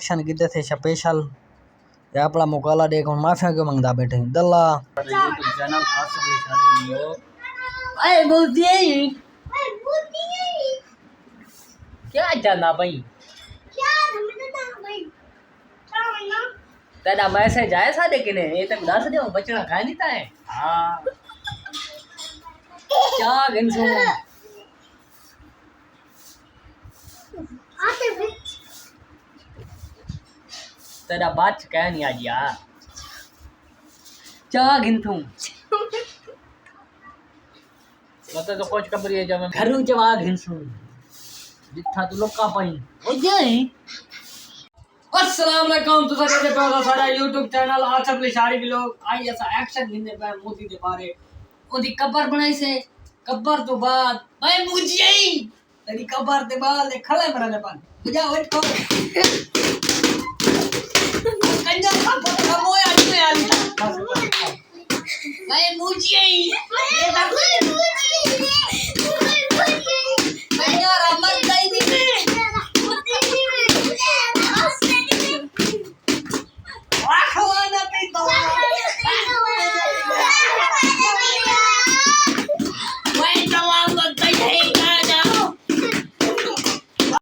action कीते थे special ये अपना मुकाला देख हुन माफिया क्यों मंगदा बैठे दल्ला यूट्यूब चैनल आसिफ अली शादी व्लॉग ए बोलती क्या जाना भाई क्या भाई तेरा मैसेज आया था लेकिन ये तक बता दे बचड़ा खा नहीं था है हां क्या गंसो आते बिच तेरा बात कह नहीं आज यार क्या गिनतू मतलब तो कुछ कबरी है जब मैं घरों जवा घिनसू जिथा तू लोका पाई ओ जाई अस्सलाम वालेकुम तो सारे पे सारा YouTube चैनल आसिफ अली शादी व्लॉग आई ऐसा एक्शन गिनने पे मोदी दे बारे ओदी कब्र बनाई से कब्र तो बाद भाई मुझे तेरी कब्र दे बाद खले मरने पान बुझा वेट को कंजा का मोया नहीं आली भाई मुझे